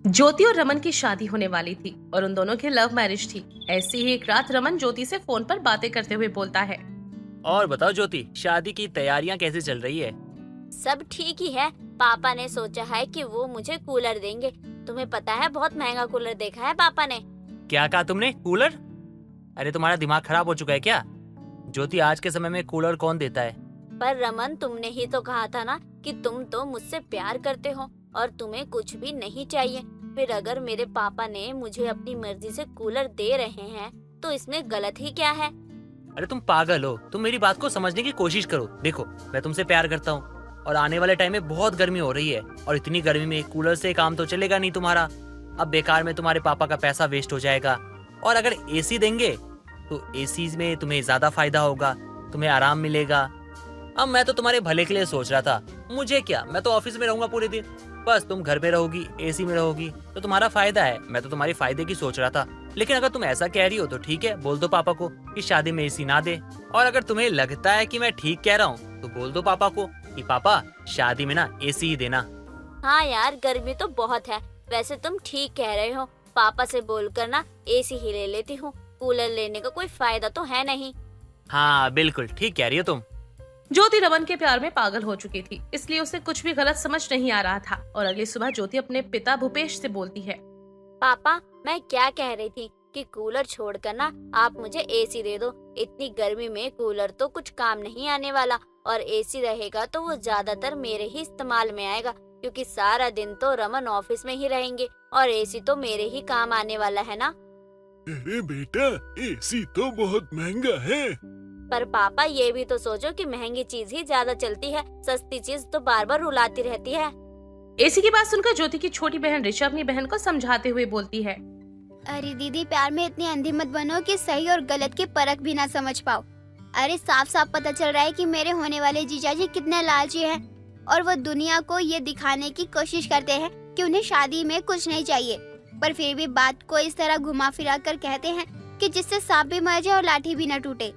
ज्योति और रमन की शादी होने वाली थी और उन दोनों की लव मैरिज थी। ऐसी ही एक रात रमन ज्योति से फोन पर बातें करते हुए बोलता है। और बताओ ज्योति, शादी की तैयारियां कैसे चल रही है? सब ठीक ही है। पापा ने सोचा है कि वो मुझे कूलर देंगे। तुम्हें पता है बहुत महंगा कूलर देखा है पापा ने। क्या कहा तुमने? कूलर? अरे तुम्हारा दिमाग खराब हो चुका है क्या? ज्योति, आज के समय में कूलर कौन देता है? पर रमन, तुमने ही तो कहा था ना कि तुम तो मुझसे प्यार करते हो और तुम्हें कुछ भी नहीं चाहिए। फिर अगर मेरे पापा ने मुझे अपनी मर्जी से कूलर दे रहे हैं तो इसमें गलत ही क्या है? अरे तुम पागल हो, तुम मेरी बात को समझने की कोशिश करो। देखो, मैं तुमसे प्यार करता हूँ और आने वाले टाइम में बहुत गर्मी हो रही है और इतनी गर्मी में कूलर से काम तो चलेगा नहीं तुम्हारा। अब बेकार में तुम्हारे पापा का पैसा वेस्ट हो जाएगा। और अगर एसी देंगे तो एसी में तुम्हें ज्यादा फायदा होगा, तुम्हें आराम मिलेगा। अब मैं तो तुम्हारे भले के लिए सोच रहा था। मुझे क्या, मैं तो ऑफिस में रहूंगा पूरे दिन, बस तुम घर पे रहोगी, एसी में रहोगी तो तुम्हारा फायदा है। मैं तो तुम्हारे फायदे की सोच रहा था। लेकिन अगर तुम ऐसा कह रही हो तो ठीक है, बोल दो पापा को कि शादी में एसी ना दे। और अगर तुम्हें लगता है कि मैं ठीक कह रहा हूँ तो बोल दो पापा को कि पापा, शादी में ना एसी ही देना। हाँ यार, गर्मी तो बहुत है। वैसे तुम ठीक कह रहे हो। पापा से बोलकर ना एसी ही ले लेती हूँ। कूलर लेने का कोई फायदा तो है नहीं। हाँ बिल्कुल ठीक कह रही हो तुम। ज्योति रमन के प्यार में पागल हो चुकी थी, इसलिए उसे कुछ भी गलत समझ नहीं आ रहा था। और अगली सुबह ज्योति अपने पिता भूपेश से बोलती है। पापा, मैं क्या कह रही थी कि कूलर छोड़कर ना आप मुझे एसी दे दो। इतनी गर्मी में कूलर तो कुछ काम नहीं आने वाला और एसी रहेगा तो वो ज्यादातर मेरे ही इस्तेमाल में आएगा, क्योंकि सारा दिन तो रमन ऑफिस में ही रहेंगे और एसी तो मेरे ही काम आने वाला है ना। अरे बेटा, एसी तो बहुत महंगा है। पर पापा, ये भी तो सोचो कि महंगी चीज ही ज्यादा चलती है, सस्ती चीज तो बार बार रुलाती रहती है। एसी की बात सुनकर ज्योति की छोटी बहन ऋचा अपनी बहन को समझाते हुए बोलती है। अरे दीदी, प्यार में इतनी अंधी मत बनो कि सही और गलत की परख भी ना समझ पाओ। अरे साफ साफ पता चल रहा है कि मेरे होने वाले जीजाजी कितने लालची हैं और वो दुनिया को ये दिखाने की कोशिश करते हैं कि उन्हें शादी में कुछ नहीं चाहिए, पर फिर भी बात को इस तरह घुमा फिरा कर कहते हैं कि जिससे सांप भी मर जाए और लाठी भी न टूटे।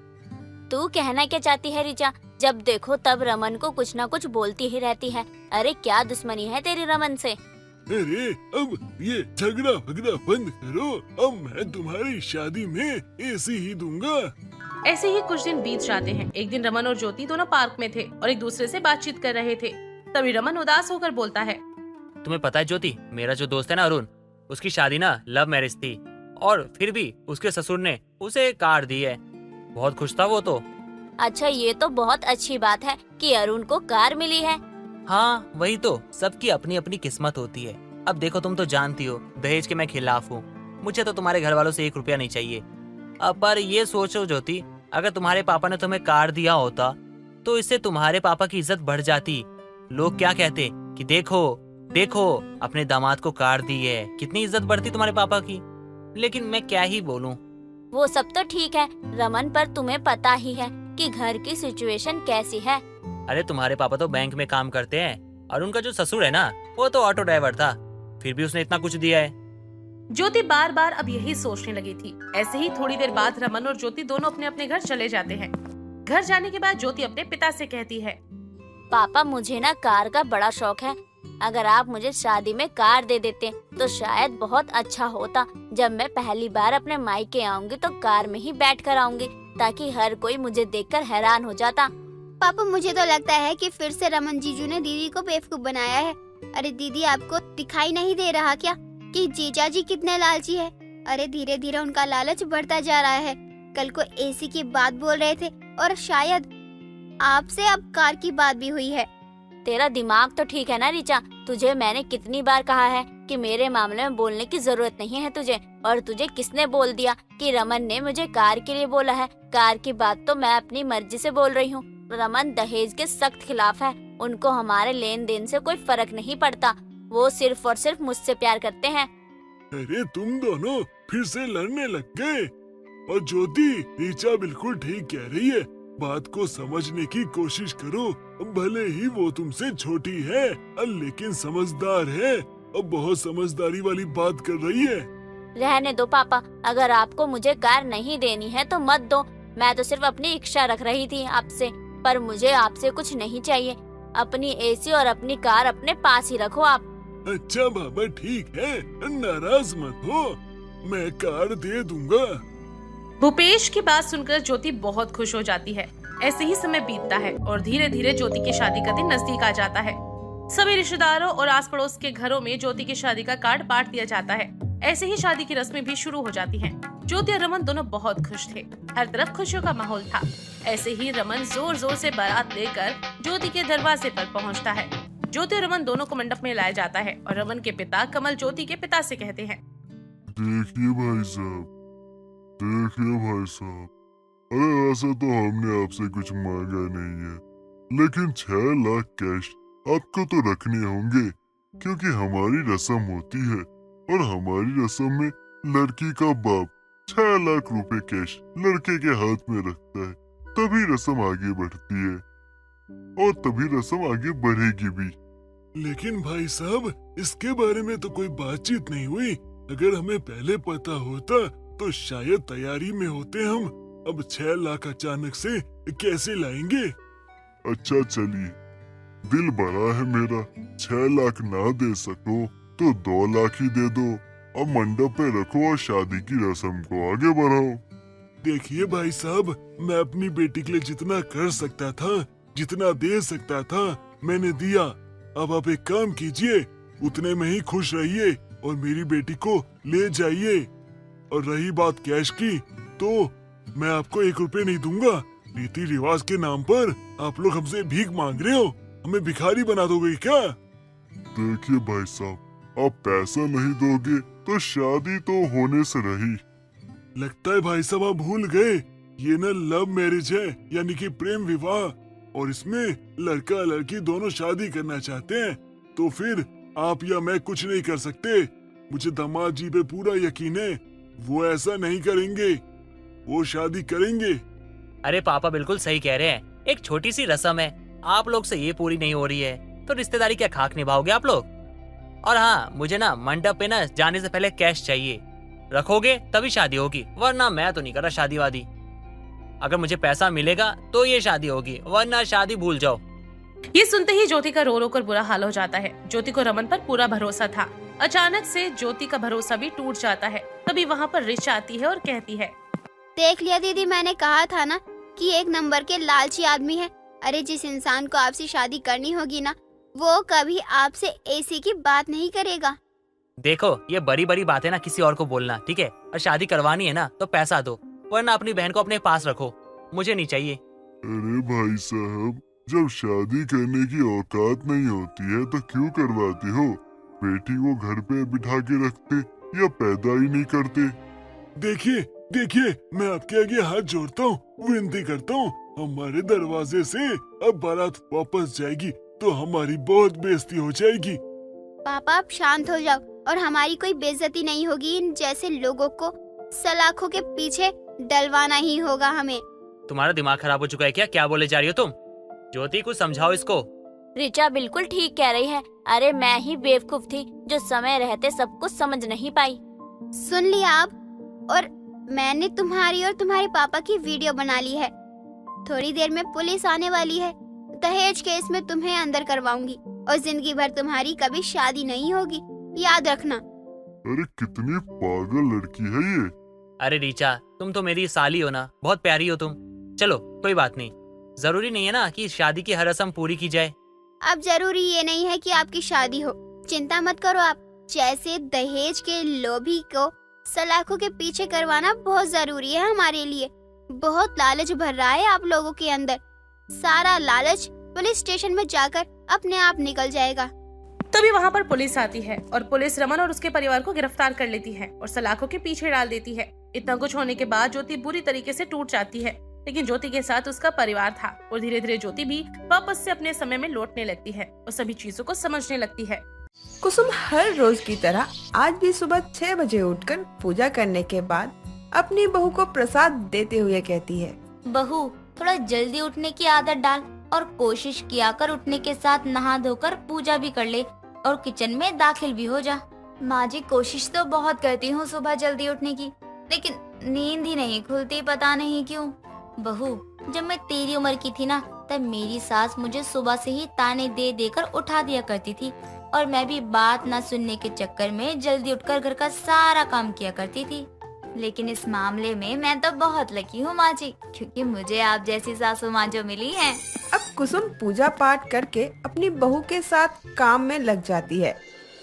तू कहना क्या चाहती है रिचा? जब देखो तब रमन को कुछ न कुछ बोलती ही रहती है। अरे क्या दुश्मनी है तेरी रमन से? अरे अब ये झगड़ा भगड़ा बंद करो। अब मैं तुम्हारी शादी में एसी ही दूंगा। ऐसे ही कुछ दिन बीत जाते हैं। एक दिन रमन और ज्योति दोनों पार्क में थे और एक दूसरे से बातचीत कर रहे थे। तभी रमन उदास होकर बोलता है। तुम्हें पता है ज्योति, मेरा जो दोस्त है ना अरुण, उसकी शादी ना लव मैरिज थी और फिर भी उसके ससुर ने उसे कार दी है। बहुत खुश था वो तो। अच्छा, ये तो बहुत अच्छी बात है कि अरुण को कार मिली है। हाँ वही तो, सबकी अपनी अपनी किस्मत होती है। अब देखो, तुम तो जानती हो दहेज के मैं खिलाफ हूँ। मुझे तो तुम्हारे घर वालों से 1 रुपया नहीं चाहिए। अब पर ये सोचो ज्योति, अगर तुम्हारे पापा ने तुम्हें कार दिया होता तो इससे तुम्हारे पापा की इज्जत बढ़ जाती। लोग क्या कहते कि देखो देखो अपने दामाद को कार दी है, कितनी इज्जत बढ़ती तुम्हारे पापा की। लेकिन मैं क्या ही बोलूं। वो सब तो ठीक है रमन, पर तुम्हें पता ही है कि घर की सिचुएशन कैसी है। अरे तुम्हारे पापा तो बैंक में काम करते हैं और उनका जो ससुर है ना, वो तो ऑटो ड्राइवर था, फिर भी उसने इतना कुछ दिया है। ज्योति बार बार अब यही सोचने लगी थी। ऐसे ही थोड़ी देर बाद रमन और ज्योति दोनों अपने अपने घर चले जाते हैं। घर जाने के बाद ज्योति अपने पिता से कहती है। पापा, मुझे ना कार का बड़ा शौक है। अगर आप मुझे शादी में कार दे देते तो शायद बहुत अच्छा होता। जब मैं पहली बार अपने मायके आऊंगी तो कार में ही बैठ कर आऊंगी, ताकि हर कोई मुझे देखकर हैरान हो जाता। पापा, मुझे तो लगता है कि फिर से रमन जीजू ने दीदी को बेवकूफ बनाया है। अरे दीदी, आपको दिखाई नहीं दे रहा क्या कि जीजाजी कितने लालची है? अरे धीरे धीरे उनका लालच बढ़ता जा रहा है। कल को एसी की बात बोल रहे थे और शायद आपसे अब कार की बात भी हुई है। तेरा दिमाग तो ठीक है ना रिचा? तुझे मैंने कितनी बार कहा है कि मेरे मामले में बोलने की जरूरत नहीं है तुझे। और तुझे किसने बोल दिया कि रमन ने मुझे कार के लिए बोला है? कार की बात तो मैं अपनी मर्जी से बोल रही हूँ। रमन दहेज के सख्त खिलाफ है। उनको हमारे लेन देन से कोई फर्क नहीं पड़ता। वो सिर्फ और सिर्फ मुझसे प्यार करते हैं। अरे तुम दोनों फिर से लड़ने लग गए। और ज्योति, ऋचा बिल्कुल ठीक कह रही है। बात को समझने की कोशिश करो। भले ही वो तुमसे छोटी है लेकिन समझदार है और बहुत समझदारी वाली बात कर रही है। रहने दो पापा, अगर आपको मुझे कार नहीं देनी है तो मत दो। मैं तो सिर्फ अपनी इच्छा रख रही थी आपसे, पर मुझे आपसे कुछ नहीं चाहिए। अपनी एसी और अपनी कार अपने पास ही रखो आप। अच्छा बाबा ठीक है, नाराज मत हो, मैं कार दे दूंगा। भूपेश की बात सुनकर ज्योति बहुत खुश हो जाती है। ऐसे ही समय बीतता है और धीरे धीरे ज्योति की शादी का दिन नजदीक आ जाता है। सभी रिश्तेदारों और आस पड़ोस के घरों में ज्योति की शादी का कार्ड बांट दिया जाता है। ऐसे ही शादी की रस्में भी शुरू हो जाती हैं। ज्योति और रमन दोनों बहुत खुश थे। हर तरफ खुशियों का माहौल था। ऐसे ही रमन जोर जोर से बारात लेकर ज्योति के दरवाजे पर पहुंचता है। ज्योति और रमन दोनों को मंडप में लाया जाता है और रमन के पिता कमल ज्योति के पिता से कहते हैं, देखिए भाई साहब, अरे वैसे तो हमने आपसे कुछ मांगा नहीं है, लेकिन 6 लाख कैश आपको तो रखने होंगे, क्योंकि हमारी रस्म होती है और हमारी रस्म में लड़की का बाप 6 लाख रुपए कैश लड़के के हाथ में रखता है, तभी रस्म आगे बढ़ती है और तभी रस्म आगे बढ़ेगी भी। लेकिन भाई साहब, इसके बारे में तो कोई बातचीत नहीं हुई। अगर हमें पहले पता होता तो शायद तैयारी में होते हम। अब 6 लाख अचानक से कैसे लाएंगे? अच्छा चलिए, दिल बड़ा है मेरा, 6 लाख ना दे सको तो 2 लाख ही दे दो। अब मंडप पे रखो और शादी की रस्म को आगे बढ़ाओ। देखिए भाई साहब, मैं अपनी बेटी के लिए जितना कर सकता था, जितना दे सकता था, मैंने दिया। अब आप एक काम कीजिए, उतने में ही खुश रहिए और मेरी बेटी को ले जाइए। और रही बात कैश की, तो मैं आपको 1 रुपए नहीं दूंगा। रीति रिवाज के नाम पर आप लोग हमसे भीख मांग रहे हो, हमें भिखारी बना दोगे क्या? देखिए भाई साहब, आप पैसा नहीं दोगे तो शादी तो होने से रही। लगता है भाई साहब आप भूल गए, ये न लव मैरिज है, यानी कि प्रेम विवाह, और इसमें लड़का लड़की दोनों शादी करना चाहते हैं। तो फिर आप या मैं कुछ नहीं कर सकते। मुझे दामाद जी पे पूरा यकीन है, वो ऐसा नहीं करेंगे, वो शादी करेंगे। अरे पापा बिल्कुल सही कह रहे हैं। एक छोटी सी रस्म है, आप लोग से ये पूरी नहीं हो रही है तो रिश्तेदारी क्या खाक निभाओगे आप लोग? और हाँ, मुझे ना मंडप पे ना जाने से पहले कैश चाहिए। रखोगे तभी शादी होगी, वरना मैं तो नहीं कर रहा शादी वादी। अगर मुझे पैसा मिलेगा तो ये शादी होगी, वरना शादी भूल जाओ। ये सुनते ही ज्योति का रो रो कर बुरा हाल हो जाता है। ज्योति को रमन पर पूरा भरोसा था। अचानक से ज्योति का भरोसा भी टूट जाता है। तभी वहाँ पर रिचा आती है और कहती है, देख लिया दीदी, मैंने कहा था ना कि 1 नंबर के लालची आदमी है। अरे जिस इंसान को आपसे शादी करनी होगी ना, वो कभी आपसे ऐसी की बात नहीं करेगा। देखो ये बड़ी बड़ी बातें ना किसी और को बोलना, ठीक है? और शादी करवानी है ना तो पैसा दो, वरना अपनी बहन को अपने पास रखो, मुझे नहीं चाहिए। अरे भाई साहब, जब शादी करने की औकात नहीं होती है तो क्यों करवाते हो? बेटी को घर पे बिठा के रखते या पैदा ही नहीं करते। देखिए, मैं आपके आगे हाथ जोड़ता हूँ, विनती करता हूँ, हमारे दरवाजे से अब बारात वापस जाएगी तो हमारी बहुत बेइज्जती हो जाएगी। पापा आप शांत हो जाओ, और हमारी कोई बेइज्जती नहीं होगी। इन जैसे लोगों को सलाखों के पीछे डलवाना ही होगा हमें। तुम्हारा दिमाग खराब हो चुका है क्या? क्या बोले जा रही हो तुम? ज्योति कुछ समझाओ इसको। रिचा बिल्कुल ठीक कह रही है। अरे मैं ही बेवकूफ थी जो समय रहते सब कुछ समझ नहीं पाई। सुन लिया आप, और मैंने तुम्हारी और तुम्हारे पापा की वीडियो बना ली है। थोड़ी देर में पुलिस आने वाली है। दहेज केस में तुम्हें अंदर करवाऊंगी और जिंदगी भर तुम्हारी कभी शादी नहीं होगी, याद रखना। अरे कितनी पागल लड़की है ये। अरे रीचा, तुम तो मेरी साली हो ना, बहुत प्यारी हो तुम। चलो कोई बात नहीं, जरूरी नहीं है ना कि शादी की हर रस्म पूरी की जाए। अब जरूरी ये नहीं है कि आपकी शादी हो, चिंता मत करो आप। जैसे दहेज के लोभी को सलाखों के पीछे करवाना बहुत जरूरी है हमारे लिए। बहुत लालच भर रहा है आप लोगों के अंदर। सारा लालच पुलिस स्टेशन में जाकर अपने आप निकल जाएगा। तभी वहाँ पर पुलिस आती है और पुलिस रमन और उसके परिवार को गिरफ्तार कर लेती है और सलाखों के पीछे डाल देती है। इतना कुछ होने के बाद ज्योति बुरी तरीके से टूट जाती है, लेकिन ज्योति के साथ उसका परिवार था और धीरे धीरे ज्योति भी वापस से अपने समय में लौटने लगती है और सभी चीजों को समझने लगती है। कुसुम हर रोज की तरह आज भी सुबह 6 बजे उठकर पूजा करने के बाद अपनी बहू को प्रसाद देते हुए कहती है, बहू थोड़ा जल्दी उठने की आदत डाल और कोशिश किया कर उठने के साथ नहा धोकर पूजा भी कर ले और किचन में दाखिल भी हो जा। माँ जी, कोशिश तो बहुत करती हूँ सुबह जल्दी उठने की, लेकिन नींद ही नहीं खुलती, पता नहीं क्यों। बहू, जब मैं तेरी उम्र की थी ना, तब मेरी सास मुझे सुबह से ही ताने दे देकर उठा दिया करती थी और मैं भी बात ना सुनने के चक्कर में जल्दी उठकर घर का सारा काम किया करती थी। लेकिन इस मामले में मैं तो बहुत लकी हूँ माँ जी, क्योंकि मुझे आप जैसी सासू माँ जो मिली है। अब कुसुम पूजा पाठ करके अपनी बहू के साथ काम में लग जाती है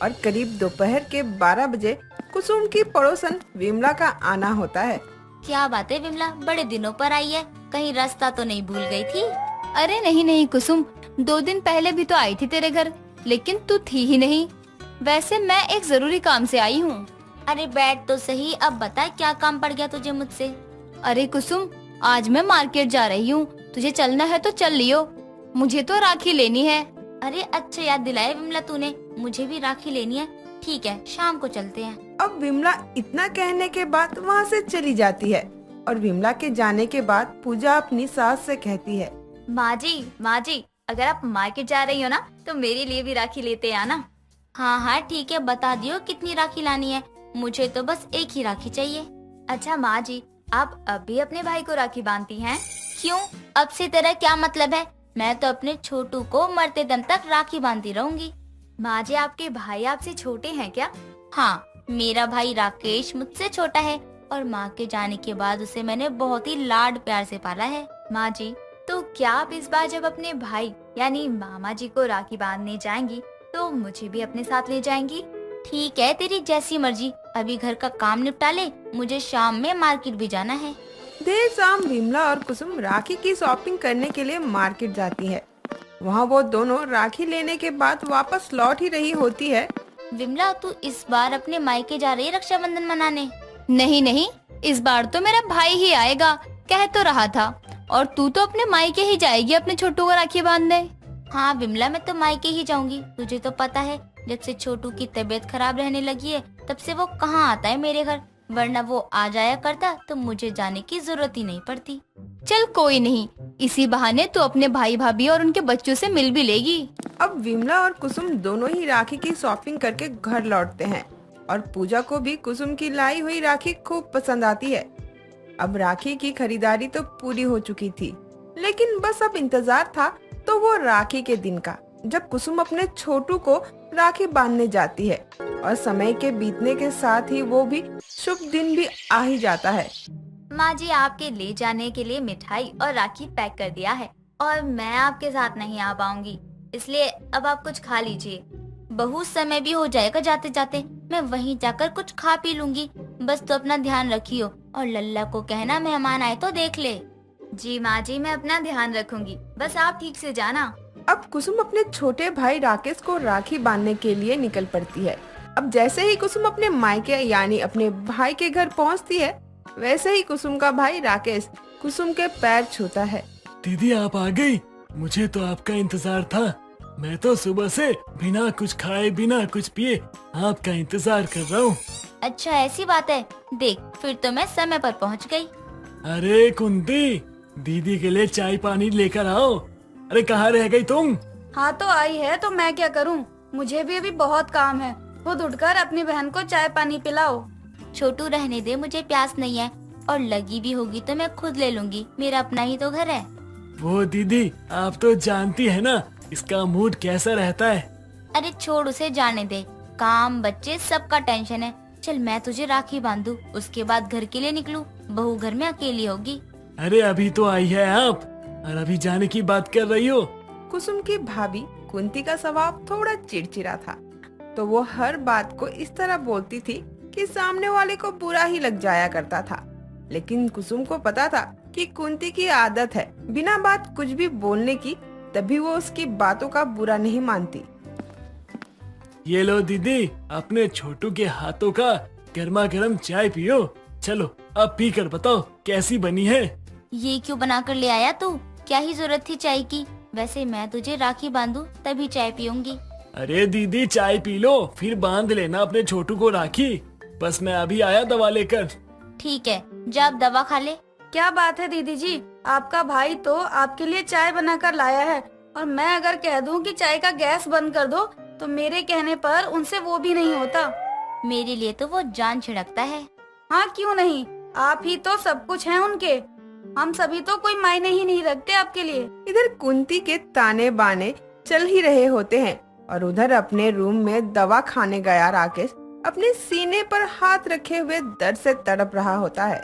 और करीब दोपहर के 12 बजे कुसुम की पड़ोसन विमला का आना होता है। क्या बात है विमला, बड़े दिनों पर आई है, कहीं रास्ता तो नहीं भूल गई थी? अरे नहीं नहीं कुसुम, 2 दिन पहले भी तो आई थी तेरे घर, लेकिन तू थी ही नहीं। वैसे मैं एक जरूरी काम से आई हूँ। अरे बैठ तो सही, अब बता क्या काम पड़ गया तुझे मुझसे? अरे कुसुम, आज मैं मार्केट जा रही हूँ, तुझे चलना है तो चल लियो, मुझे तो राखी लेनी है। अरे अच्छा याद दिलाया विमला तूने, मुझे भी राखी लेनी है। ठीक है, शाम को चलते हैं। अब विमला इतना कहने के बाद वहाँ से चली जाती है और विमला के जाने के बाद पूजा अपनी सास से कहती है, माँ जी, अगर आप मार्केट जा रही हो ना तो मेरे लिए भी राखी लेते आना। हाँ हाँ ठीक है, बता दियो कितनी राखी लानी है, मुझे तो बस एक ही राखी चाहिए। अच्छा माँ जी, आप अभी अपने भाई को राखी बांधती हैं? क्यों, अब से तेरा क्या मतलब है? मैं तो अपने छोटू को मरते दम तक राखी बांधती रहूंगी। माँ जी, आपके भाई आपसे छोटे हैं क्या? हाँ, मेरा भाई राकेश मुझसे छोटा है और माँ के जाने के बाद उसे मैंने बहुत ही लाड प्यार से पाला है। माँ जी, तो क्या आप इस बार जब अपने भाई यानी मामा जी को राखी बांधने जाएंगी तो मुझे भी अपने साथ ले जाएंगी? ठीक है, तेरी जैसी मर्जी, अभी घर का काम निपटा ले, मुझे शाम में मार्केट भी जाना है। देर शाम विमला और कुसुम राखी की शॉपिंग करने के लिए मार्केट जाती है। वहाँ वो दोनों राखी लेने के बाद वापस लौट ही रही होती है। विमला, तू इस बार अपने मायके जा रही है रक्षाबंधन मनाने? नहीं, इस बार तो मेरा भाई ही आएगा, कह तो रहा था। और तू तो अपने मायके ही जाएगी अपने छोटू को राखी बांधने। हाँ विमला, मैं तो मायके ही जाऊंगी। तुझे तो पता है, जब से छोटू की तबीयत खराब रहने लगी है तब से वो कहाँ आता है मेरे घर, वरना वो आ जाया करता तो मुझे जाने की जरूरत ही नहीं पड़ती। चल कोई नहीं, इसी बहाने तू अपने भाई भाभी और उनके बच्चों से मिल भी लेगी। अब विमला और कुसुम दोनों ही राखी की शॉपिंग करके घर लौटते हैं और पूजा को भी कुसुम की लाई हुई राखी खूब पसंद आती है। अब राखी की खरीदारी तो पूरी हो चुकी थी, लेकिन बस अब इंतजार था तो वो राखी के दिन का, जब कुसुम अपने छोटू को राखी बांधने जाती है और समय के बीतने के साथ ही वो भी शुभ दिन भी आ ही जाता है। माँ जी, आपके ले जाने के लिए मिठाई और राखी पैक कर दिया है और मैं आपके साथ नहीं आ पाऊंगी, इसलिए अब आप कुछ खा लीजिए। बहुत समय भी हो जाएगा जाते जाते, मैं वहीं जाकर कुछ खा पी लूंगी। बस तो अपना ध्यान रखियो और लल्ला को कहना मेहमान आए तो देख ले। जी माँ जी, मैं अपना ध्यान रखूंगी, बस आप ठीक से जाना। अब कुसुम अपने छोटे भाई राकेश को राखी बांधने के लिए निकल पड़ती है। अब जैसे ही कुसुम अपने मायके यानी अपने भाई के घर पहुंचती है, वैसे ही कुसुम का भाई राकेश कुसुम के पैर छूता है। दीदी आप आ गई, मुझे तो आपका इंतजार था। मैं तो सुबह से बिना कुछ खाए बिना कुछ पिए आपका इंतजार कर रहा हूँ। अच्छा ऐसी बात है, देख फिर तो मैं समय पर पहुँच गई। अरे कुंती, दीदी के लिए चाय पानी लेकर आओ। अरे कहाँ रह गई तुम? हाँ तो आई है तो मैं क्या करूँ, मुझे भी अभी बहुत काम है। खुद उठकर अपनी बहन को चाय पानी पिलाओ। छोटू रहने दे, मुझे प्यास नहीं है, और लगी भी होगी तो मैं खुद ले लूंगी, मेरा अपना ही तो घर है। वो दीदी, आप तो जानती है ना इसका मूड कैसा रहता है। अरे छोड़ उसे, जाने दे, काम बच्चे सबका टेंशन है। चल मैं तुझे राखी बांधू, उसके बाद घर के लिए निकलूं, बहू घर में अकेली होगी। अरे अभी तो आई है आप और अभी जाने की बात कर रही हो। कुसुम की भाभी कुंती का स्वभाव थोड़ा चिड़चिड़ा था, तो वो हर बात को इस तरह बोलती थी कि सामने वाले को बुरा ही लग जाया करता था। लेकिन कुसुम को पता था कि कुंती की आदत है बिना बात कुछ भी बोलने की, तभी वो उसकी बातों का बुरा नहीं मानती। ये लो दीदी, अपने छोटू के हाथों का गर्मा गर्म चाय पियो। चलो अब पी कर बताओ कैसी बनी है। ये क्यों बना कर ले आया तू? क्या ही जरूरत थी चाय की? वैसे मैं तुझे राखी बांधू तभी चाय पीऊंगी। अरे दीदी चाय पी लो, फिर बांध लेना अपने छोटू को राखी। बस मैं अभी आया दवा लेकर। ठीक है, जा अब दवा खा ले। क्या बात है दीदी जी, आपका भाई तो आपके लिए चाय बनाकर लाया है और मैं अगर कह दूं कि चाय का गैस बंद कर दो तो मेरे कहने पर उनसे वो भी नहीं होता। मेरे लिए तो वो जान छिड़कता है। हाँ क्यों नहीं, आप ही तो सब कुछ हैं उनके, हम सभी तो कोई मायने ही नहीं रखते आपके लिए। इधर कुंती के ताने बाने चल ही रहे होते हैं और उधर अपने रूम में दवा खाने गया राकेश अपने सीने पर हाथ रखे हुए दर्द से तड़प रहा होता है।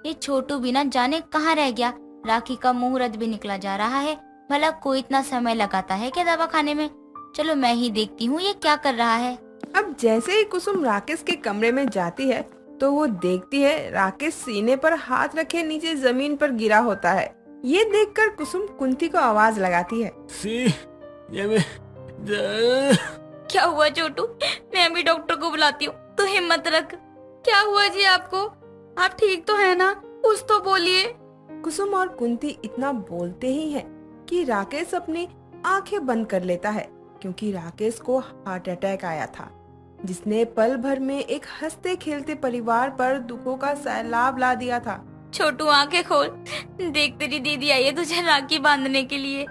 ये छोटू बिना जाने कहाँ रह गया। राखी का मुहूर्त भी निकला जा रहा है। भला कोई इतना समय लगाता है क्या दवा खाने में? चलो मैं ही देखती हूँ ये क्या कर रहा है। अब जैसे ही कुसुम राकेश के कमरे में जाती है तो वो देखती है राकेश सीने पर हाथ रखे नीचे जमीन पर गिरा होता है। ये देखकर कुसुम कुंती को आवाज लगाती है। क्या हुआ छोटू? मैं अभी डॉक्टर को बुलाती हूँ, तो हिम्मत रख। क्या हुआ जी आपको? आप ठीक तो है ना? कुछ तो बोलिए। कुसुम और कुंती इतना बोलते ही हैं कि राकेश अपनी आंखें बंद कर लेता है, क्योंकि राकेश को हार्ट अटैक आया था, जिसने पल भर में एक हंसते खेलते परिवार पर दुखों का सैलाब ला दिया था। छोटू आंखें खोल, देख तेरी दीदी आई है तुझे राखी बांधने के लिए।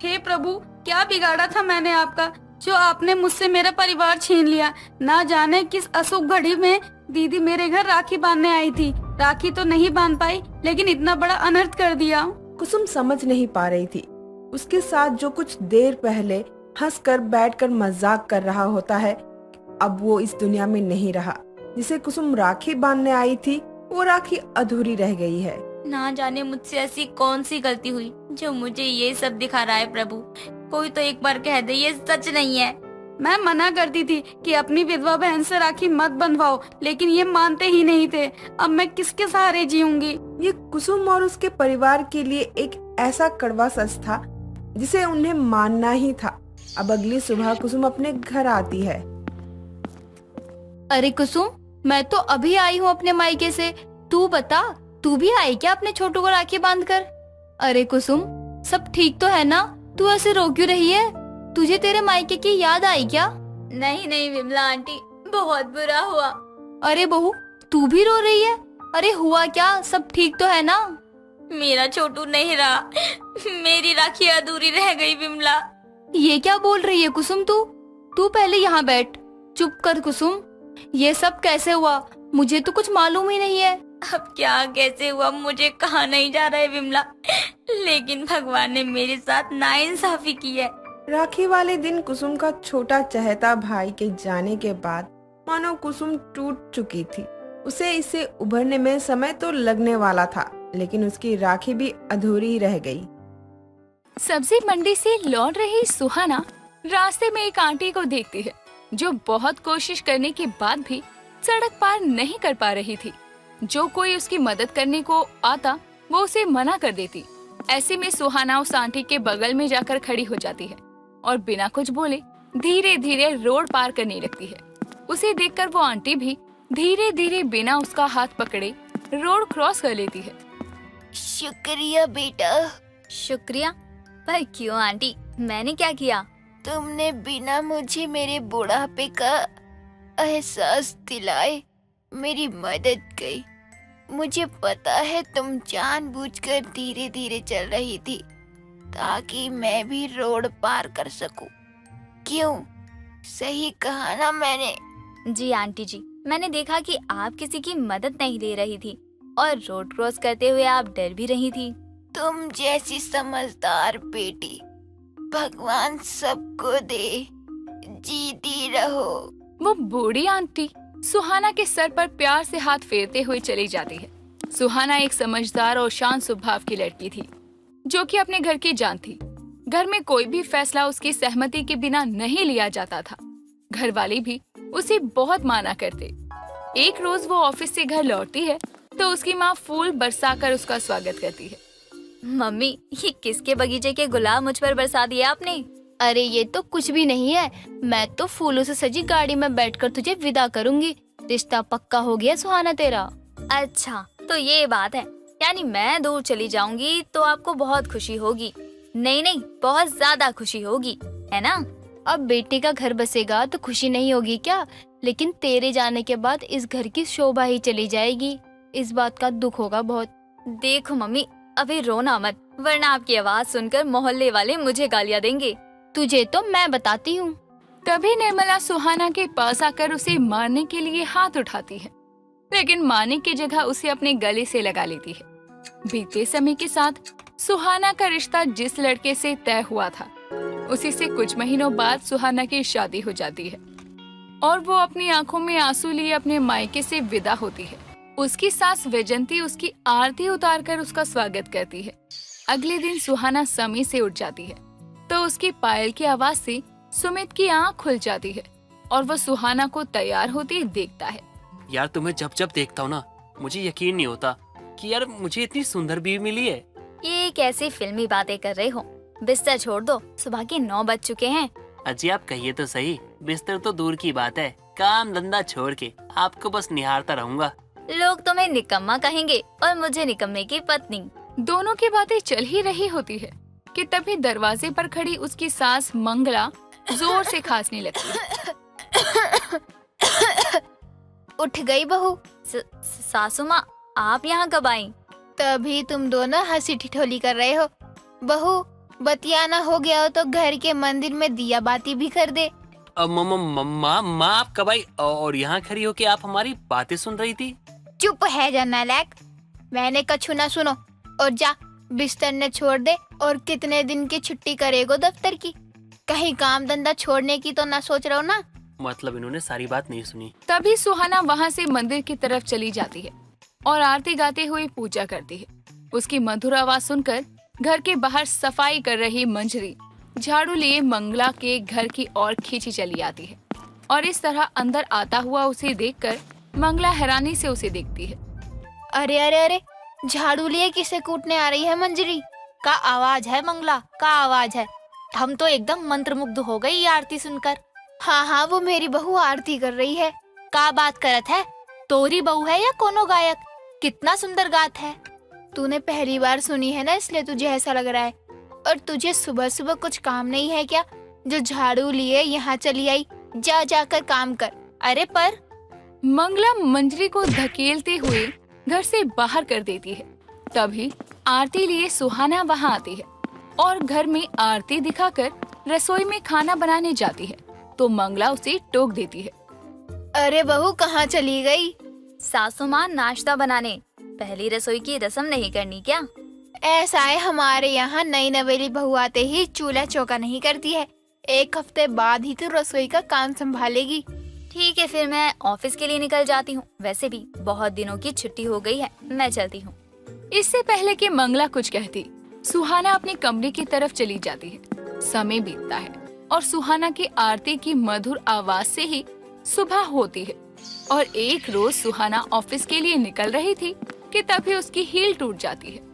हे प्रभु, क्या बिगाड़ा था मैंने आपका, जो आपने मुझसे मेरा परिवार छीन लिया। ना जाने किस अशुभ घड़ी में दीदी मेरे घर राखी बांधने आई थी। राखी तो नहीं बांध पाई, लेकिन इतना बड़ा अनर्थ कर दिया। कुसुम समझ नहीं पा रही थी उसके साथ जो कुछ देर पहले हंसकर बैठकर मजाक कर रहा होता है, अब वो इस दुनिया में नहीं रहा। जिसे कुसुम राखी बांधने आई थी वो राखी अधूरी रह गई है। ना जाने मुझसे ऐसी कौन सी गलती हुई जो मुझे ये सब दिखा रहा है। प्रभु, कोई तो एक बार कह दे ये सच नहीं है। मैं मना करती थी कि अपनी विधवा बहन से राखी मत बंधवाओ, लेकिन ये मानते ही नहीं थे। अब मैं किसके सहारे जीऊंगी? ये कुसुम और उसके परिवार के लिए एक ऐसा कड़वा सच था जिसे उन्हें मानना ही था। अब अगली सुबह कुसुम अपने घर आती है। अरे कुसुम, मैं तो अभी आई हूँ अपने मायके से। तू बता, तू भी आई क्या अपने छोटू को राखी बांधकर? अरे कुसुम, सब ठीक तो है ना? तू ऐसे रो क्यों रही है? तुझे तेरे मायके की याद आई क्या? नहीं नहीं विमला आंटी, बहुत बुरा हुआ। अरे बहू, तू भी रो रही है? अरे हुआ क्या? सब ठीक तो है ना? मेरा छोटू नहीं रहा, मेरी राखी अधूरी रह गई विमला। ये क्या बोल रही है कुसुम तू पहले यहाँ बैठ। चुप कर कुसुम, ये सब कैसे हुआ? मुझे तो कुछ मालूम ही नहीं है। अब क्या कैसे हुआ मुझे कहा नहीं जा रहा है विमला, लेकिन भगवान ने मेरे साथ नाइंसाफी की है। राखी वाले दिन कुसुम का छोटा चहेता भाई के जाने के बाद मानो कुसुम टूट चुकी थी। उसे इससे उभरने में समय तो लगने वाला था, लेकिन उसकी राखी भी अधूरी रह गई। सब्जी मंडी से लौट रही सुहाना रास्ते में एक आंटी को देखती है जो बहुत कोशिश करने के बाद भी सड़क पार नहीं कर पा रही थी। जो कोई उसकी मदद करने को आता वो उसे मना कर देती। ऐसे में सुहाना उस आंटी के बगल में जाकर खड़ी हो जाती है और बिना कुछ बोले धीरे धीरे रोड पार करने लगती है। उसे देखकर वो आंटी भी धीरे धीरे बिना उसका हाथ पकड़े रोड क्रॉस कर लेती है। शुक्रिया बेटा। शुक्रिया? पर क्यों आंटी, मैंने क्या किया? तुमने बिना मुझे मेरे बुढ़ापे का एहसास दिलाए मेरी मदद की। मुझे पता है तुम जानबूझकर धीरे धीरे चल रही थी ताकि मैं भी रोड पार कर सकूं। क्यों, सही कहा ना मैंने? जी आंटी जी, मैंने देखा कि आप किसी की मदद नहीं ले रही थी और रोड क्रॉस करते हुए आप डर भी रही थी। तुम जैसी समझदार बेटी भगवान सबको दे। जीती रहो। वो बूढ़ी आंटी सुहाना के सर पर प्यार से हाथ फेरते हुए चली जाती है। सुहाना एक समझदार और शांत स्वभाव की लड़की थी जो कि अपने घर की जान थी। घर में कोई भी फैसला उसकी सहमति के बिना नहीं लिया जाता था। घर वाले भी उसे बहुत माना करते। एक रोज वो ऑफिस से घर लौटती है तो उसकी माँ फूल बरसाकर उसका स्वागत करती है। मम्मी, ये किसके बगीचे के गुलाब मुझ पर बरसा दिए आपने? अरे ये तो कुछ भी नहीं है। मैं तो फूलों से सजी गाड़ी में बैठकर तुझे विदा करूंगी। रिश्ता पक्का हो गया सुहाना तेरा। अच्छा, तो ये बात है, यानी मैं दूर चली जाऊंगी तो आपको बहुत खुशी होगी। नहीं नहीं, बहुत ज्यादा खुशी होगी, है ना? अब बेटे का घर बसेगा तो खुशी नहीं होगी क्या? लेकिन तेरे जाने के बाद इस घर की शोभा ही चली जाएगी। इस बात का दुख होगा बहुत। देखो मम्मी, अभी रोना मत, वरना आपकी आवाज सुनकर मोहल्ले वाले मुझे गालियाँ देंगे। तुझे तो मैं बताती हूँ। तभी निर्मला सुहाना के पास आकर उसे मारने के लिए हाथ उठाती है, लेकिन मारने की जगह उसे अपने गले से लगा लेती है। बीते समय के साथ सुहाना का रिश्ता जिस लड़के से तय हुआ था उसी से कुछ महीनों बाद सुहाना की शादी हो जाती है और वो अपनी आंखों में आंसू लिए अपने मायके से विदा होती है। उसकी सास वैजंती उसकी आरती उतारकर उसका स्वागत करती है। अगले दिन सुहाना समय से उठ जाती है तो उसकी पायल की आवाज से सुमित की आंख खुल जाती है और वो सुहाना को तैयार होती देखता है। यार तुम्हें जब जब देखता हूँ ना, मुझे यकीन नहीं होता कि यार मुझे इतनी सुंदर बीवी मिली है। ये कैसी फिल्मी बातें कर रहे हो? बिस्तर छोड़ दो, सुबह के 9 बज चुके हैं। अजी आप कहिए तो सही, बिस्तर तो दूर की बात है, काम धंधा छोड़ के आपको बस निहारता रहूंगा। लोग तुम्हें निकम्मा कहेंगे और मुझे निकम्मे की पत्नी। दोनों की बातें चल ही रही होती है कि तभी दरवाजे पर खड़ी उसकी सास मंगला जोर से खांसने लगती है। उठ गई बहू? सासू माँ, आप यहाँ कब आई? तभी तुम दोनों हंसी ठिठोली कर रहे हो। बहू, बतियाना हो गया हो तो घर के मंदिर में दिया बाती भी कर दे। माँ आप कब आई और यहाँ खड़ी हो के आप हमारी बातें सुन रही थी? चुप है जा नालायक, मैंने कछु ना सुनो। और जा बिस्तर ने छोड़ दे। और कितने दिन की छुट्टी करेगो दफ्तर की? कहीं काम धंधा छोड़ने की तो ना सोच रहा हो ना? मतलब इन्होंने सारी बात नहीं सुनी। तभी सुहाना वहाँ से मंदिर की तरफ चली जाती है और आरती गाते हुए पूजा करती है। उसकी मधुर आवाज सुनकर घर के बाहर सफाई कर रही मंजरी झाड़ू लिए मंगला के घर की ओर खींची चली आती है और इस तरह अंदर आता हुआ उसे देखकर मंगला हैरानी से उसे देखती है। अरे अरे अरे, झाड़ू लिए किसे कूटने आ रही है मंजरी? का आवाज है मंगला, का आवाज है। हम तो एकदम मंत्रमुग्ध हो गई ये आरती सुनकर। हाँ हाँ, वो मेरी बहू आरती कर रही है। का बात करत है? तोरी बहू है या कोनो गायक? कितना सुंदर गात है। तूने पहली बार सुनी है ना, इसलिए तुझे ऐसा लग रहा है। और तुझे सुबह सुबह कुछ काम नहीं है क्या, जो झाड़ू लिए यहाँ चली आई? जा जाकर काम कर। अरे पर मंगला मंजरी को धकेलते हुए घर से बाहर कर देती है। तभी आरती लिए सुहाना वहाँ आती है और घर में आरती दिखाकर रसोई में खाना बनाने जाती है तो मंगला उसे टोक देती है। अरे बहू, कहाँ चली गई? सासू माँ नाश्ता बनाने। पहली रसोई की रस्म नहीं करनी क्या? ऐसा है, हमारे यहाँ नई नवेली बहू आते ही चूल्हा चौका नहीं करती है। 1 हफ्ते बाद ही तो रसोई का काम संभालेगी। ठीक है, फिर मैं ऑफिस के लिए निकल जाती हूँ। वैसे भी बहुत दिनों की छुट्टी हो गई है, मैं चलती हूँ। इससे पहले कि मंगला कुछ कहती, सुहाना अपने कमरे की तरफ चली जाती है। समय बीतता है और सुहाना की आरती की मधुर आवाज से ही सुबह होती है और एक रोज सुहाना ऑफिस के लिए निकल रही थी कि तभी उसकी हील टूट जाती है।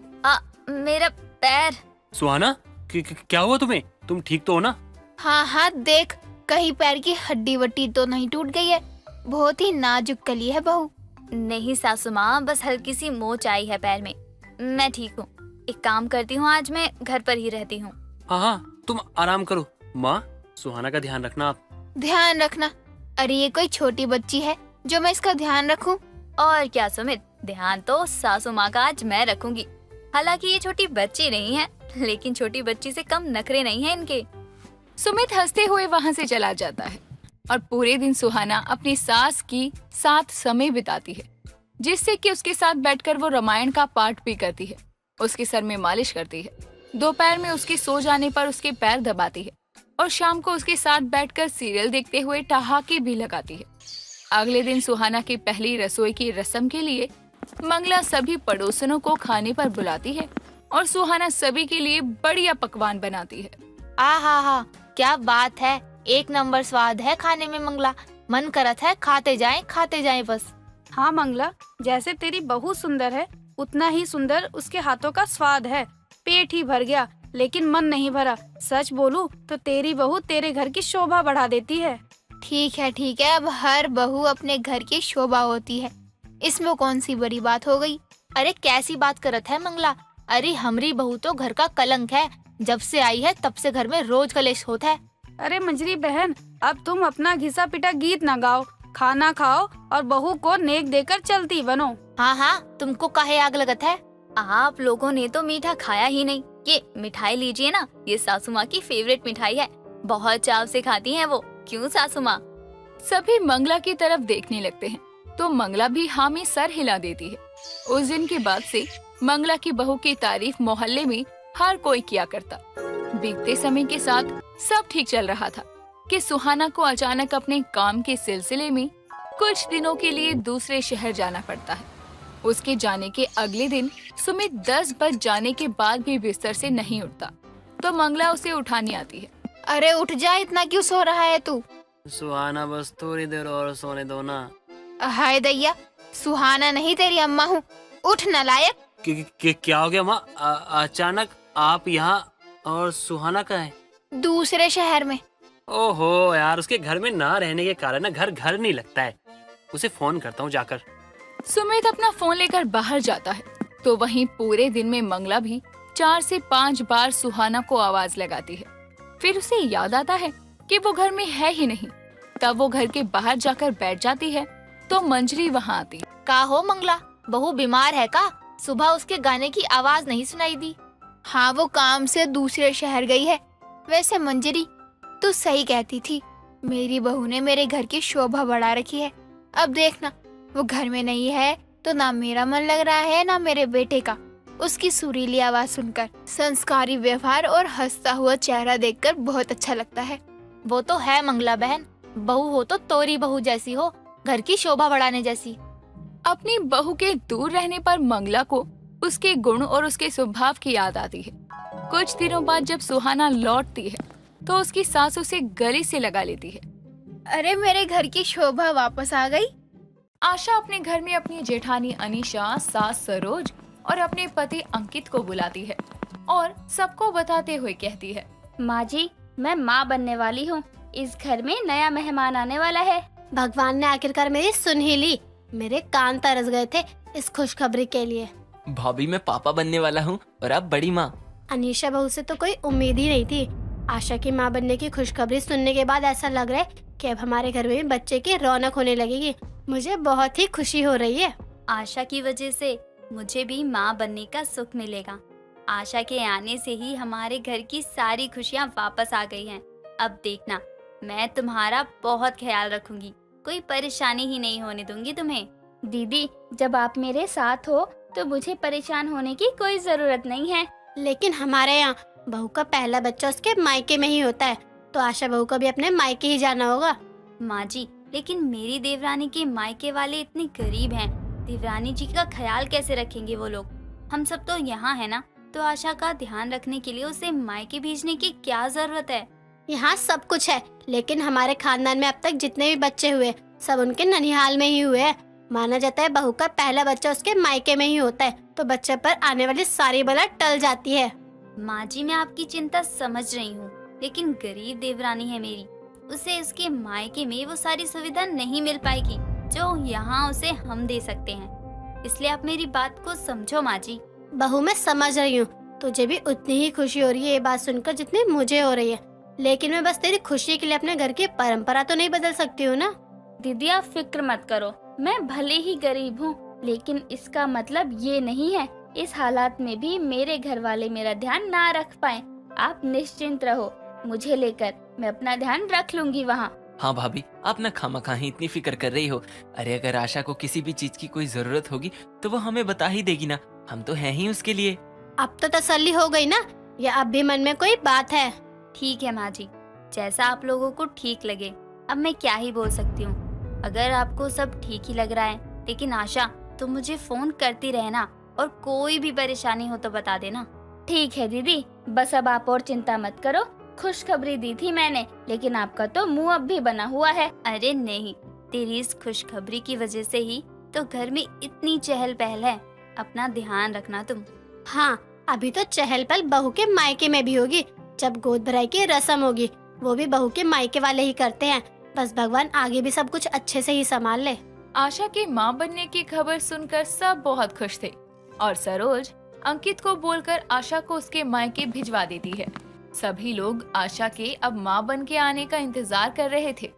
मेरा पैर। सुहाना, क्या हुआ तुम्हें? तुम ठीक तो हो ना? हाँ हाँ, देख कहीं पैर की हड्डी वट्टी तो नहीं टूट गई है। बहुत ही नाजुक कली है बहू। नहीं सासू माँ, बस हल्की सी मोच आई है पैर में। मैं ठीक हूँ। एक काम करती हूँ, आज मैं घर पर ही रहती हूँ। हाँ हाँ, तुम आराम करो। माँ, सुहाना का ध्यान रखना आप। ध्यान रखना? अरे ये कोई छोटी बच्ची है जो मैं इसका ध्यान रखूं? और क्या सुमित, ध्यान तो सासू माँ का आज मैं रखूंगी। हालांकि ये छोटी बच्ची नहीं है, लेकिन छोटी बच्ची से कम नखरे नहीं है इनके। सुमित हंसते हुए वहाँ से चला जाता है और पूरे दिन सुहाना अपनी सास की साथ समय बिताती है, जिससे कि उसके साथ बैठकर वो रामायण का पाठ भी करती है, उसके सर में मालिश करती है, दोपहर में उसके सो जाने पर उसके पैर दबाती है और शाम को उसके साथ बैठकर सीरियल देखते हुए ठहाके भी लगाती है। अगले दिन सुहाना की पहली रसोई की रस्म के लिए मंगला सभी पड़ोसनों को खाने पर बुलाती है और सुहाना सभी के लिए बढ़िया पकवान बनाती है। आहा, क्या बात है, 1 नंबर स्वाद है खाने में मंगला। मन करत है खाते जाएं बस। हाँ मंगला, जैसे तेरी बहू सुंदर है, उतना ही सुंदर उसके हाथों का स्वाद है। पेट ही भर गया, लेकिन मन नहीं भरा। सच बोलूं तो तेरी बहू तेरे घर की शोभा बढ़ा देती है। ठीक है, अब हर बहू अपने घर की शोभा होती है, इसमें कौन सी बड़ी बात हो गई? अरे कैसी बात करत है मंगला? अरे हमरी बहू तो घर का कलंक है। जब से आई है तब से घर में रोज कलेश होता है। अरे मंजरी बहन, अब तुम अपना घिसा पिटा गीत न गाओ, खाना खाओ और बहू को नेक देकर चलती बनो। हाँ, तुमको काहे आग लगत है? आप लोगों ने तो मीठा खाया ही नहीं। ये मिठाई लीजिए ना, ये सासू माँ की फेवरेट मिठाई है, बहुत चाव से खाती हैं वो। क्यों सासू माँ? सभी मंगला की तरफ देखने लगते हैं तो मंगला भी हाँ में सर हिला देती है। उस दिन के बाद से मंगला की बहू की तारीफ मोहल्ले में हर कोई किया करता। बीतते समय के साथ सब ठीक चल रहा था कि सुहाना को अचानक अपने काम के सिलसिले में कुछ दिनों के लिए दूसरे शहर जाना पड़ता है। उसके जाने के अगले दिन सुमित 10 बज जाने के बाद भी बिस्तर से नहीं उठता, तो मंगला उसे उठाने आती है। अरे उठ जा, इतना क्यों सो रहा है तू? सुहाना बस थोड़ी देर और सोने दो ना। हाय दैया, सुहाना नहीं तेरी अम्मा हूँ, उठ नालायक। क्या हो गया माँ? अचानक आप यहाँ, और सुहाना कहाँ है? दूसरे शहर में। ओहो यार, उसके घर में ना रहने के कारण ना घर नहीं लगता है। उसे फोन करता हूँ जाकर। सुमित अपना फोन लेकर बाहर जाता है तो वहीं पूरे दिन में मंगला भी 4 से 5 बार सुहाना को आवाज लगाती है। फिर उसे याद आता है कि वो घर में है ही नहीं। तब वो घर के बाहर जाकर बैठ जाती है तो मंजरी वहाँ आती। का हो मंगला, बहू बीमार है का? सुबह उसके गाने की आवाज नहीं सुनाई दी। हाँ, वो काम से दूसरे शहर गई है। वैसे मंजरी, तू सही कहती थी, मेरी बहू ने मेरे घर की शोभा बढ़ा रखी है। अब देखना, वो घर में नहीं है तो ना मेरा मन लग रहा है ना मेरे बेटे का। उसकी सुरीली आवाज सुनकर, संस्कारी व्यवहार और हंसता हुआ चेहरा देखकर बहुत अच्छा लगता है। वो तो है मंगला बहन, बहू हो तो तोरी बहू जैसी हो, घर की शोभा बढ़ाने जैसी। अपनी बहू के दूर रहने पर मंगला को उसके गुण और उसके स्वभाव की याद आती है। कुछ दिनों बाद जब सुहाना लौटती है तो उसकी सास उसे गले से लगा लेती है। अरे मेरे घर की शोभा वापस आ गई। आशा अपने घर में अपनी जेठानी अनीशा, सास सरोज और अपने पति अंकित को बुलाती है और सबको बताते हुए कहती है, माँ जी, मैं माँ बनने वाली हूँ। इस घर में नया मेहमान आने वाला है। भगवान ने आखिरकार मेरी सुन ही ली। मेरे कान तरस गए थे इस खुशखबरी के लिए। भाभी, मैं पापा बनने वाला हूँ और आप बड़ी माँ। अनीशा बहू से तो कोई उम्मीद ही नहीं थी। आशा की माँ बनने की खुशखबरी सुनने के बाद ऐसा लग रहा है कि अब हमारे घर में बच्चे की रौनक होने लगेगी। मुझे बहुत ही खुशी हो रही है। आशा की वजह से मुझे भी माँ बनने का सुख मिलेगा। आशा के आने से ही हमारे घर की सारी खुशियाँ वापस आ गई हैं। अब देखना, मैं तुम्हारा बहुत ख्याल रखूंगी, कोई परेशानी ही नहीं होने दूंगी तुम्हें। दीदी, जब आप मेरे साथ हो तो मुझे परेशान होने की कोई जरूरत नहीं है। लेकिन हमारे यहाँ बहू का पहला बच्चा उसके मायके में ही होता है, तो आशा बहू को भी अपने मायके ही जाना होगा। माँ जी, लेकिन मेरी देवरानी के मायके वाले इतने गरीब हैं, देवरानी जी का ख्याल कैसे रखेंगे वो लोग? हम सब तो यहाँ है ना, तो आशा का ध्यान रखने के लिए उसे मायके भेजने की क्या जरूरत है? यहाँ सब कुछ है, लेकिन हमारे खानदान में अब तक जितने भी बच्चे हुए सब उनके ननिहाल में ही हुए हैं। माना जाता है बहू का पहला बच्चा उसके मायके में ही होता है, तो बच्चे पर आने वाली सारी बला टल जाती है। माँ जी, मैं आपकी चिंता समझ रही हूँ, लेकिन गरीब देवरानी है मेरी, उसे उसके मायके में वो सारी सुविधा नहीं मिल पाएगी जो यहाँ उसे हम दे सकते हैं। इसलिए आप मेरी बात को समझो माँ जी। बहू, मैं समझ रही हूँ, तुझे भी उतनी ही खुशी हो रही है ये बात सुनकर जितनी मुझे हो रही है, लेकिन मैं बस तेरी खुशी के लिए अपने घर की परंपरा तो नहीं बदल सकती हूँ ना। दीदी, आप फिक्र मत करो, मैं भले ही गरीब हूँ, लेकिन इसका मतलब ये नहीं है इस हालात में भी मेरे घर वाले मेरा ध्यान ना रख पाए। आप निश्चिंत रहो, मुझे लेकर मैं अपना ध्यान रख लूंगी वहाँ। हाँ भाभी, आप न खामखा ही इतनी फिक्र कर रही हो। अरे अगर आशा को किसी भी चीज की कोई जरूरत होगी तो वो हमें बता ही देगी ना, हम तो हैं ही उसके लिए। अब तो तसल्ली हो गई ना, या अब भी मन में कोई बात है? ठीक है माँ जी, जैसा आप लोगों को ठीक लगे। अब मैं क्या ही बोल सकती हूँ। अगर आपको सब ठीक ही लग रहा है, लेकिन आशा तुम मुझे फोन करती रहना और कोई भी परेशानी हो तो बता देना। ठीक है दीदी, बस अब आप और चिंता मत करो। खुशखबरी दी थी मैंने, लेकिन आपका तो मुंह अब भी बना हुआ है। अरे नहीं, तेरी इस खुशखबरी की वजह से ही तो घर में इतनी चहल पहल है। अपना ध्यान रखना तुम। हाँ, अभी तो चहल पहल बहू के मायके में भी होगी। जब गोद भराई की रस्म होगी वो भी बहू के मायके वाले ही करते हैं। बस भगवान आगे भी सब कुछ अच्छे से ही संभाल ले। आशा के माँ बनने की खबर सुनकर सब बहुत खुश थे और सरोज अंकित को बोलकर आशा को उसके मायके भिजवा देती है। सभी लोग आशा के अब माँ बन के आने का इंतजार कर रहे थे।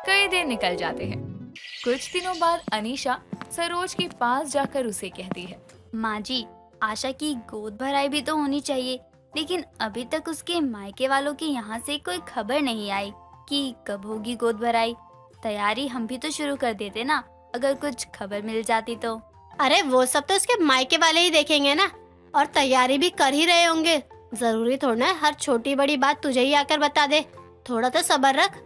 कई दिन निकल जाते हैं। कुछ दिनों बाद अनीशा सरोज के पास जाकर उसे कहती है, माँ जी, आशा की गोद भराई भी तो होनी चाहिए, लेकिन अभी तक उसके मायके वालों के यहाँ से कोई खबर नहीं आई कि कब होगी गोद भराई। तैयारी हम भी तो शुरू कर देते ना, अगर कुछ खबर मिल जाती तो। अरे वो सब तो उसके मायके वाले ही देखेंगे ना, और तैयारी भी कर ही रहे होंगे। जरूरी थोड़ा है हर छोटी बड़ी बात तुझे ही आकर बता दे, थोड़ा तो सब्र रख।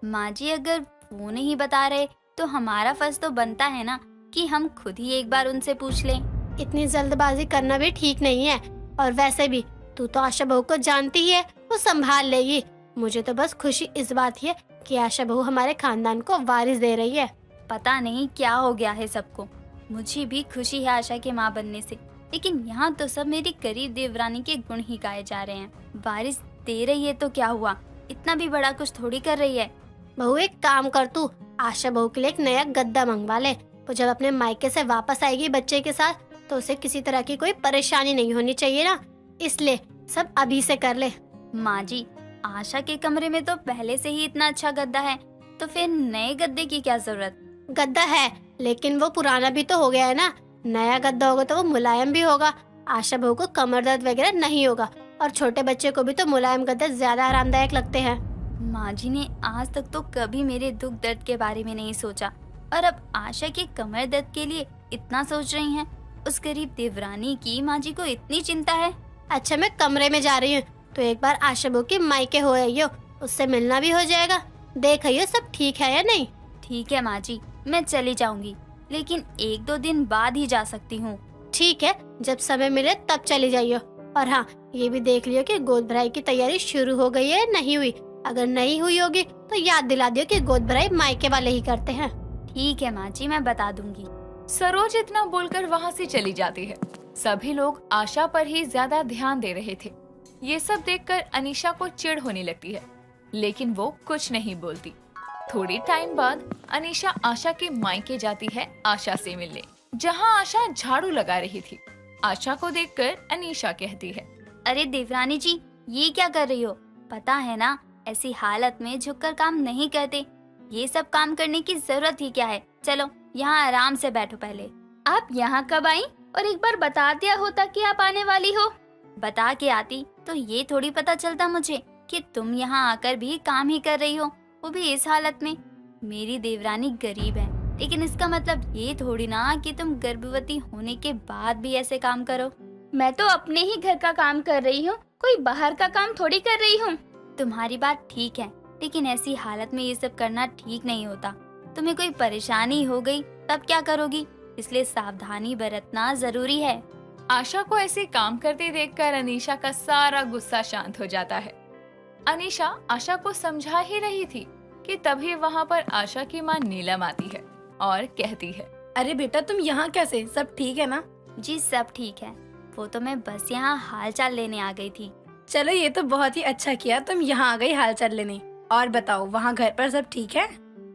माँ जी अगर वो नहीं बता रहे तो हमारा फर्ज तो बनता है ना कि हम खुद ही एक बार उनसे पूछ लें। इतनी जल्दबाजी करना भी ठीक नहीं है, और वैसे भी तू तो आशा बहू को जानती ही है, वो संभाल लेगी। मुझे तो बस खुशी इस बात की है कि आशा बहू हमारे खानदान को वारिस दे रही है। पता नहीं क्या हो गया है सबको। मुझे भी खुशी है आशा के माँ बनने से, लेकिन यहाँ तो सब मेरी करीब देवरानी के गुण ही गाए जा रहे हैं। वारिस दे रही है तो क्या हुआ, इतना भी बड़ा कुछ थोड़ी कर रही है। बहू एक काम कर, तू आशा बहू के लिए एक नया गद्दा मंगवा ले। वो जब अपने मायके से वापस आएगी बच्चे के साथ तो उसे किसी तरह की कोई परेशानी नहीं होनी चाहिए ना, इसलिए सब अभी से कर ले। माँ जी आशा के कमरे में तो पहले से ही इतना अच्छा गद्दा है, तो फिर नए गद्दे की क्या जरूरत। गद्दा है लेकिन वो पुराना भी तो हो गया है ना, नया गद्दा होगा तो वो मुलायम भी होगा। आशा बहू को कमर दर्द वगैरह नहीं होगा, और छोटे बच्चे को भी तो मुलायम गद्दे ज्यादा आरामदायक लगते हैं। माँ जी ने आज तक तो कभी मेरे दुख दर्द के बारे में नहीं सोचा, और अब आशा के कमर दर्द के लिए इतना सोच रही हैं। उस गरीब देवरानी की माँ जी को इतनी चिंता है। अच्छा मैं कमरे में जा रही हूँ, तो एक बार आशा बहू के मायके हो आइयो, उससे मिलना भी हो जाएगा, देख आइयो सब ठीक है या नहीं। ठीक है माँ जी, मैं चली जाऊंगी, लेकिन 1-2 दिन बाद ही जा सकती हूँ। ठीक है, जब समय मिले तब चली जाइयो। और हाँ, ये भी देख लियो कि गोद भराई की तैयारी शुरू हो गई है नहीं हुई। अगर नहीं हुई होगी तो याद दिला दियो कि गोद भराई मायके वाले ही करते हैं। ठीक है माँ जी, मैं बता दूंगी। सरोज इतना बोलकर वहाँ से चली जाती है। सभी लोग आशा पर ही ज्यादा ध्यान दे रहे थे। ये सब देखकर अनीशा को चिढ़ होने लगती है, लेकिन वो कुछ नहीं बोलती। थोड़ी टाइम बाद अनीशा आशा के मायके जाती है आशा से मिलने, जहाँ आशा झाड़ू लगा रही थी। आशा को देखकर अनीशा कहती है, अरे देवरानी जी, ये क्या कर रही हो? पता है ना, ऐसी हालत में झुककर काम नहीं करते। ये सब काम करने की जरूरत ही क्या है? चलो यहाँ आराम से बैठो। पहले आप यहाँ कब आई, और एक बार बता दिया होता कि आप आने वाली हो। बता के आती तो ये थोड़ी पता चलता मुझे कि तुम यहाँ आकर भी काम ही कर रही हो, वो भी इस हालत में। मेरी देवरानी गरीब है, लेकिन इसका मतलब ये थोड़ी ना कि तुम गर्भवती होने के बाद भी ऐसे काम करो। मैं तो अपने ही घर का काम कर रही हूँ, कोई बाहर का काम थोड़ी कर रही हूँ। तुम्हारी बात ठीक है, लेकिन ऐसी हालत में ये सब करना ठीक नहीं होता। तुम्हें कोई परेशानी हो गई तब क्या करोगी? इसलिए सावधानी बरतना जरूरी है। आशा को ऐसे काम करते देखकर अनीशा का सारा गुस्सा शांत हो जाता है। अनीशा आशा को समझा ही रही थी कि तभी वहाँ पर आशा की माँ नीलम आती है और कहती है, अरे बेटा तुम यहाँ कैसे, सब ठीक है ना? जी सब ठीक है, वो तो मैं बस यहाँ हाल चाल लेने आ गई थी। चलो ये तो बहुत ही अच्छा किया, तुम यहाँ आ गई हाल चाल लेने। और बताओ वहाँ घर पर सब ठीक है?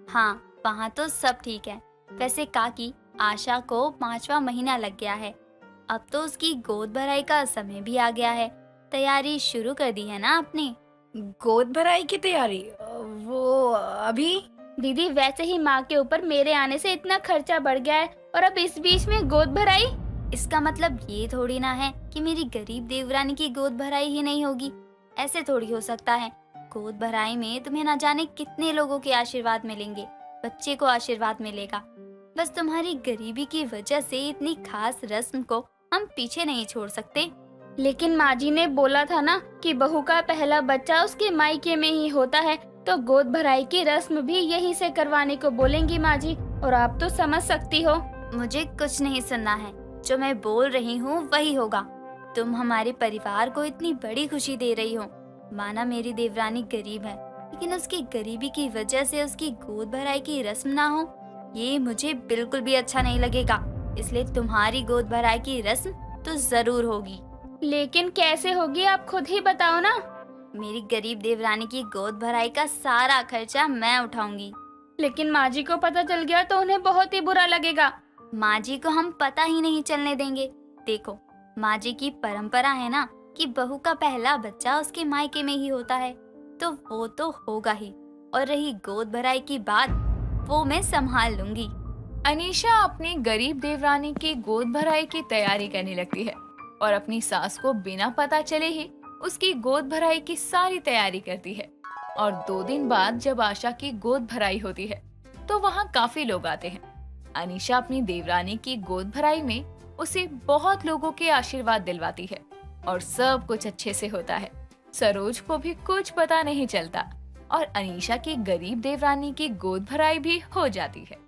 हाँ वहाँ तो सब ठीक है। वैसे काकी, आशा को 5वां महीना लग गया है, अब तो उसकी गोद भराई का समय भी आ गया है। तैयारी शुरू कर दी है ना आपने? गोद भराई की तैयारी? वो अभी दीदी, वैसे ही माँ के ऊपर मेरे आने से इतना खर्चा बढ़ गया है, और अब इस बीच में गोद भराई। इसका मतलब ये थोड़ी ना है कि मेरी गरीब देवरानी की गोद भराई ही नहीं होगी। ऐसे थोड़ी हो सकता है। गोद भराई में तुम्हें ना जाने कितने लोगों के आशीर्वाद मिलेंगे, बच्चे को आशीर्वाद मिलेगा। बस तुम्हारी गरीबी की वजह से इतनी खास रस्म को हम पीछे नहीं छोड़ सकते। लेकिन माँ जी ने बोला था ना कि बहू का पहला बच्चा उसके मायके में ही होता है, तो गोद भराई की रस्म भी यहीं से करवाने को बोलेंगी माँ जी, और आप तो समझ सकती हो। मुझे कुछ नहीं सुनना है, जो मैं बोल रही हूँ वही होगा। तुम हमारे परिवार को इतनी बड़ी खुशी दे रही हो। माना मेरी देवरानी गरीब है, लेकिन उसकी गरीबी की वजह से उसकी गोद भराई की रस्म ना हो, ये मुझे बिल्कुल भी अच्छा नहीं लगेगा। इसलिए तुम्हारी गोद भराई की रस्म तो जरूर होगी। लेकिन कैसे होगी, आप खुद ही बताओ ना। मेरी गरीब देवरानी की गोद भराई का सारा खर्चा मैं उठाऊंगी। लेकिन माँ जी को पता चल गया तो उन्हें बहुत ही बुरा लगेगा। माँ जी को हम पता ही नहीं चलने देंगे। देखो, माँ जी की परंपरा है ना कि बहू का पहला बच्चा उसके मायके में ही होता है, तो वो तो होगा ही। और रही गोद भराई की बात, वो मैं संभाल लूंगी। अनीशा अपनी गरीब देवरानी की गोद भराई की तैयारी करने लगती है और अपनी सास को बिना पता चले ही उसकी गोद भराई की सारी तैयारी करती है। और 2 दिन बाद जब आशा की गोद भराई होती है तो वहाँ काफी लोग आते हैं। अनीशा अपनी देवरानी की गोद भराई में उसे बहुत लोगों के आशीर्वाद दिलवाती है और सब कुछ अच्छे से होता है। सरोज को भी कुछ पता नहीं चलता और अनीशा की गरीब देवरानी की गोद भराई भी हो जाती है।